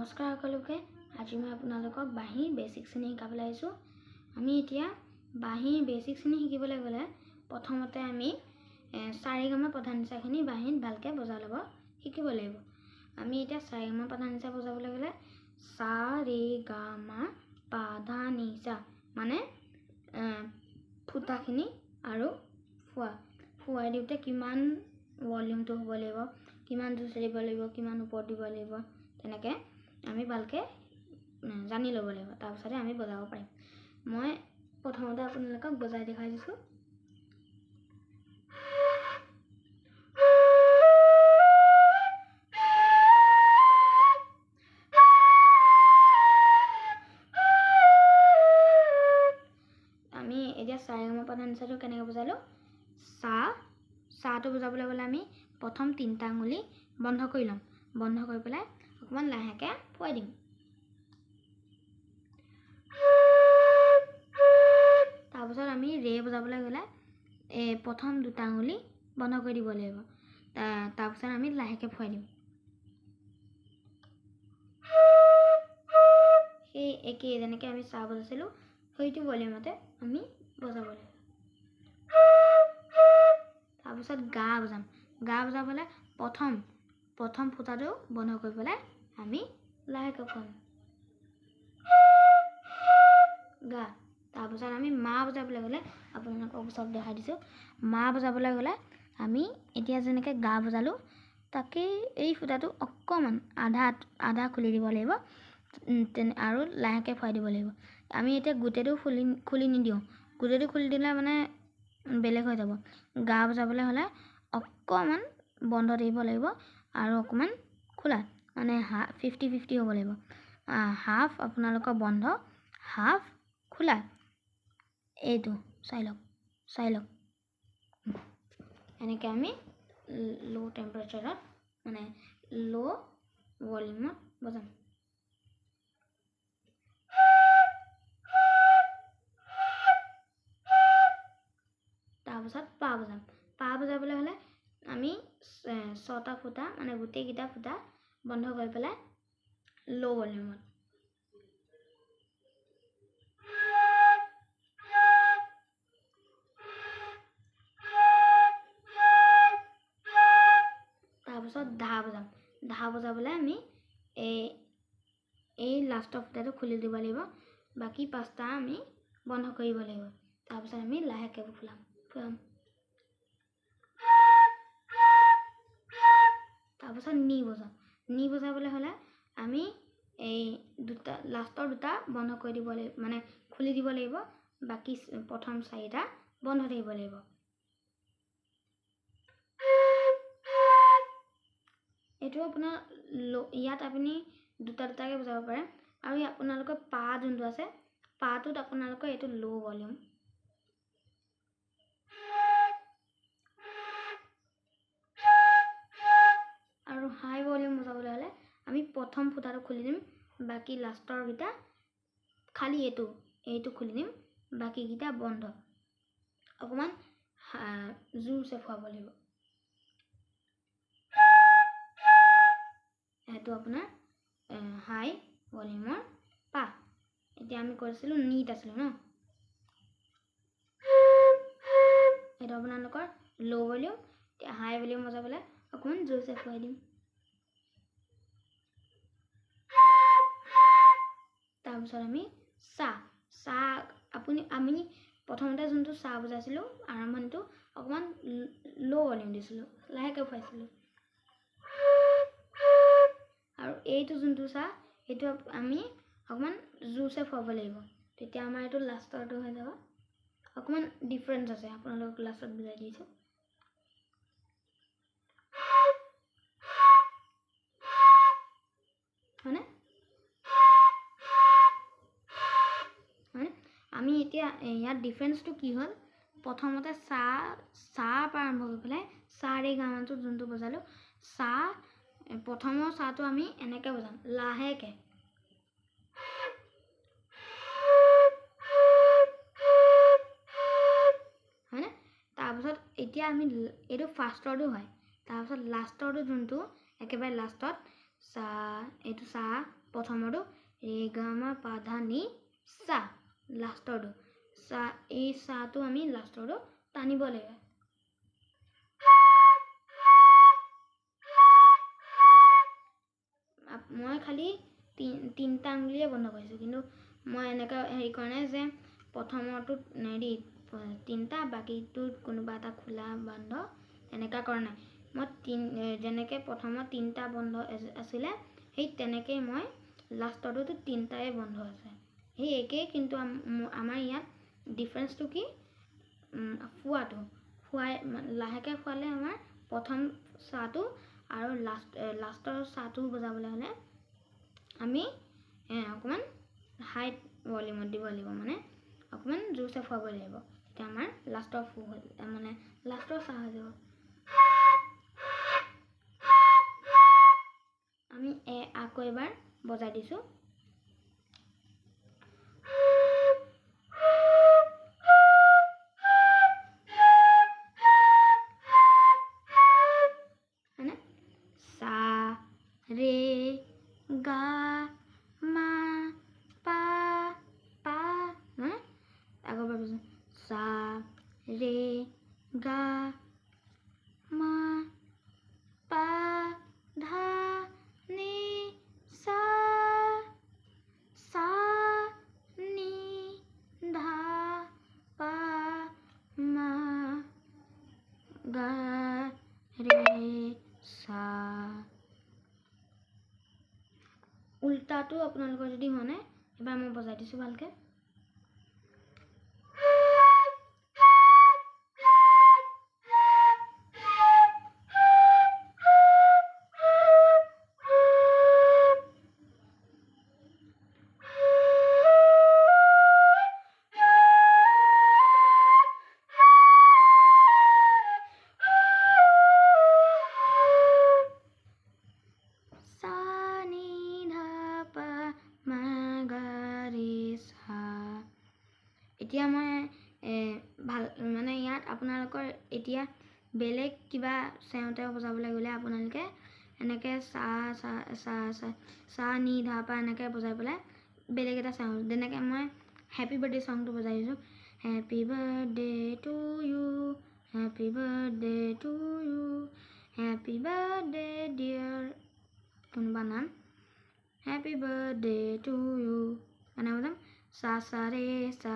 নমস্কাৰ সকলোকে। আজি মই আপোনালোকক বাঁহী বেসিক শ্ৰেণী শিকাবলৈ আহিছোঁ। আমি এতিয়া বাঁহী বেসিক শ্ৰেণী শিকিবলৈ গ'লে প্ৰথমতে আমি সাৰেগামা পধানিসাখিনি বাঁহীত ভালকৈ বজাই ল'ব শিকিব লাগিব। আমি এতিয়া সাৰেগামা পধানিসা বজাবলৈ গ'লে সা ৰে গা মা পা ধা নি সা মানে ফুটাখিনি আৰু ফুৱাই দিওঁতে কিমান ভলিউমটো হ'ব লাগিব, কিমান জোৰছে দিব লাগিব, কিমান ওপৰত দিব লাগিব, তেনেকৈ আমি ভালকৈ জানি ল'ব লাগিব। তাৰপিছতে আমি বজাব পাৰিম। মই প্ৰথমতে আপোনালোকক বজাই দেখাই দিছোঁ। আমি এতিয়া সাৰেগামা পধানিসাটো কেনেকৈ বজালোঁ। সাটো বজাবলৈ গ'লে আমি প্ৰথম 3টা আঙুলি বন্ধ কৰি ল'ম। বন্ধ কৰি পেলাই অকণমান লাহেকৈ ফুৱাই দিম। তাৰপিছত আমি ৰে বজাবলৈ গ'লে প্ৰথম 2টা আঙুলি বন্ধ কৰি দিব লাগিব। তাৰপিছত আমি লাহেকৈ ফুৱাই দিম। সেই একেই যেনেকৈ আমি সা বজাইছিলোঁ সেইটো ভলিউমতে আমি বজাব লাগিব। তাৰপিছত গা বজাম। গা বজাবলৈ প্ৰথম ফুটাটো বন্ধ কৰি পেলাই আমি লাহেকৈ ফুৱাম গা। তাৰপিছত আমি মা বজাবলৈ গ'লে আপোনালোকক ওচৰত দেখাই দিছোঁ। মা বজাবলৈ গ'লে আমি এতিয়া যেনেকৈ গা বজালোঁ তাকেই এই ফুটাটো অকণমান আধা খুলি দিব লাগিব আৰু লাহেকৈ ফুৱাই দিব লাগিব। আমি এতিয়া গোটেইটো খুলি নিদিওঁ। গোটেইটো খুলি দিলে মানে বেলেগ হৈ যাব। গা বজাবলৈ হ'লে অকণমান বন্ধ দিব লাগিব আৰু অকণমান খোলা, মানে 50-50 হ'ব লাগিব। হাফ আপোনালোকৰ বন্ধ, হাফ খোলা। এইটো চাই লওক এনেকৈ আমি ল' টেম্পাৰেচাৰত মানে ল' ভলিউমত বজাম। তাৰপিছত পা বজাম। পা বজাবলৈ হ'লে আমি 6টা ফুটা মানে গোটেইকেইটা ফুটা বন্ধ কৰি পেলাই ল' ভলিউমত। তাৰপিছত ধা বজাম। ধা বজাবলৈ আমি এই লাষ্টৰ ফুটাটো খুলি দিব লাগিব। বাকী 5টা আমি বন্ধ কৰিব লাগিব। তাৰপিছত আমি লাহেকৈ ফুৰাম। তাৰপিছত নি বজাম। নি বজাবলৈ হ'লে আমি এই লাষ্টৰ 2টা বন্ধ কৰি দিব লাগিব, মানে খুলি দিব লাগিব। বাকী প্ৰথম 4টা বন্ধ থাকিব লাগিব। এইটো আপোনাৰ ইয়াত আপুনি 2টাকৈ বজাব পাৰে। আৰু আপোনালোকৰ পা যোনটো আছে পাটোত আপোনালোকৰ এইটো ল' ভলিউম। আৰু হাই ভলিউম বজাবলৈ হ'লে আমি প্ৰথম ফুটাটো খুলি দিম, বাকী লাষ্টৰকেইটা খালি এইটো খুলি দিম, বাকীকেইটা বন্ধ। অকণমান জোৰছে ফুৱাব লাগিব। এইটো আপোনাৰ হাই ভলিউমৰ পা। এতিয়া আমি কৰিছিলোঁ নিত আছিলোঁ ন, এইটো আপোনালোকৰ ল' ভলিউম। এতিয়া হাই ভলিউম বজাবলৈ অকণমান জোৰছে ফুৱাই দিম। তাৰপিছত আমি আমি প্ৰথমতে যোনটো সা বজাইছিলোঁ আৰম্ভণিটো অকণমান ল' ভলিউম দিছিলোঁ, লাহেকৈ ফুৱাইছিলোঁ। আৰু এইটো যোনটো সা সেইটো আমি অকণমান জোৰছে ফুৱাব লাগিব, তেতিয়া আমাৰ এইটো লাষ্টৰটো হৈ যাব। অকণমান ডিফাৰেঞ্চ আছে, আপোনালোকক লাষ্টত বুজাই দিছোঁ। হয়নে? আমি এতিয়া ইয়াত ডিফাৰেঞ্চটো কি হ'ল, প্ৰথমতে সা পৰা আৰম্ভ কৰি পেলাই সা ৰে গা মাটো যোনটো বজালোঁ, প্ৰথমৰ সাটো আমি এনেকৈ বজাম লাহেকৈ। হয়নে? তাৰপিছত এতিয়া আমি এইটো ফাৰ্ষ্টৰটো হয়। তাৰপিছত লাষ্টৰটো যোনটো একেবাৰে লাষ্টত সা এইটো সা প্ৰথমৰটো ৰে গা মা পা ধা নি সা লাষ্টৰটো সা এই সাটো আমি লাষ্টৰটো টানিব লাগে মই খালি তিনটা আঙুলিয়ে বন্ধ কৰিছোঁ কিন্তু মই এনেকা হেৰি কৰা নাই যে প্ৰথমৰটোত হেৰি তিনটা বাকীটোত কোনোবা এটা খোলা বন্ধ এনেকা কৰা নাই মই যেনেকৈ প্ৰথমত তিনটা বন্ধ আছিলে সেই তেনেকৈ মই লাষ্টৰটোতো তিনটাই বন্ধ আছে সেই একেই কিন্তু আমাৰ ইয়াত ডিফাৰেঞ্চটো কি ফুৱাটো ফুৱাই লাহেকৈ ফুৱালে আমাৰ প্ৰথম সাটো আৰু লাষ্টৰ সাটো বজাবলৈ হ'লে আমি অকণমান হাই ভলিউমত দিব লাগিব মানে অকণমান জোৰছে ফুৱাব লাগিব তেতিয়া আমাৰ লাষ্টৰ ফু মানে লাষ্টৰ সা হৈ যাব আমি আকৌ এবাৰ বজাই দিছোঁ रे गा मा पा पा आगे बढ़ सा रे गा मा पा धा नि सा सा नि धा पा मा गा रे सा উল্টাটো আপোনালোকৰ যদি হোৱা নাই এবাৰ মই বজাই দিছোঁ ভালকৈ এতিয়া মই ভাল মানে ইয়াত আপোনালোকৰ এতিয়া বেলেগ কিবা চেওঁতে বজাবলৈ গ'লে আপোনালোকে এনেকৈ সা সা সা সা সা নি ধা পা এনেকৈ বজাই পেলাই বেলেগ এটা চাওঁ যেনেকৈ মই হেপী বাৰ্থডে চংটো বজাই দিছোঁ happy birthday to you happy birthday to you happy birthday dear কোনোবা নাম হেপী বাৰ্থডে টু ইউ মানে বজাম सा सा रे सा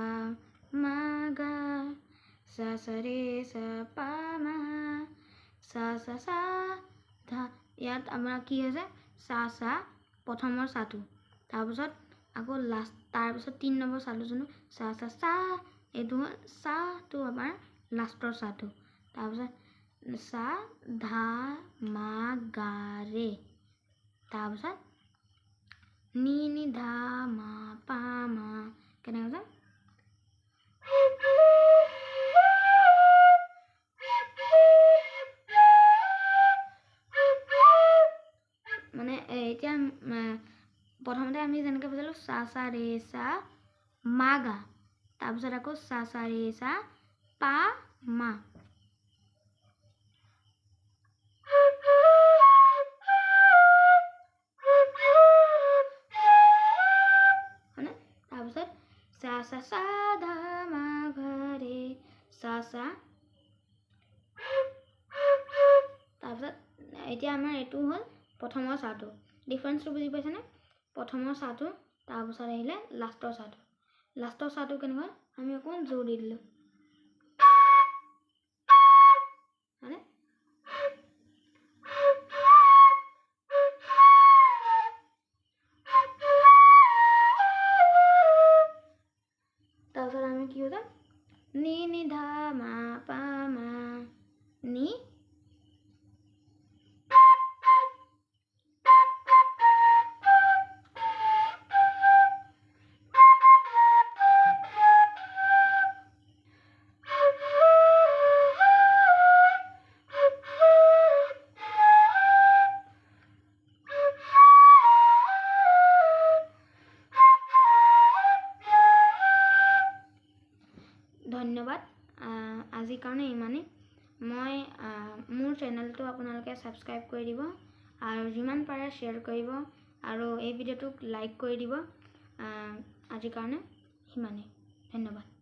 मा गा सा सा रे सा पा मा सा सा सा धा ইয়াত আমাৰ কি হৈছে সা সা প্ৰথমৰ সাটো তাৰপিছত আকৌ লাষ্ট তাৰপিছত 3 নম্বৰ সাটো যোনটো সা সা সা এইটো সাটো আমাৰ লাষ্টৰ সাটো তাৰপিছত সা ধা মা গা ৰে তাৰপিছত নি নি ধা মা পা মা কেনেকৈ যাম মানে এতিয়া প্ৰথমতে আমি যেনেকৈ বুজালোঁ সা সা ৰে সা মা গা তাৰপিছত আকৌ সা সা ৰে সা পা মা सा सा सा धा मा गा रे सा सा তাৰপিছত এতিয়া আমাৰ এইটো হ'ল প্ৰথমৰ সাটো ডিফাৰেঞ্চটো বুজি পাইছেনে প্ৰথমৰ সাটো তাৰপিছত আহিলে লাষ্টৰ সাটো কেনেকুৱা আমি অকণমান জোৰ দি দিলোঁ হয়নে তাৰপিছত আমি কি হৈ যাম নি নি ধা মা পা মা নি ধন্যবাদ আজিৰ কাৰণে ইমানেই মই মোৰ চেনেলটো আপোনালোকে ছাবস্ক্ৰাইব কৰি দিব আৰু যিমান পাৰে শ্বেয়াৰ কৰিব আৰু এই ভিডিঅ'টোক লাইক কৰি দিব। আজিৰ কাৰণে সিমানেই। ধন্যবাদ।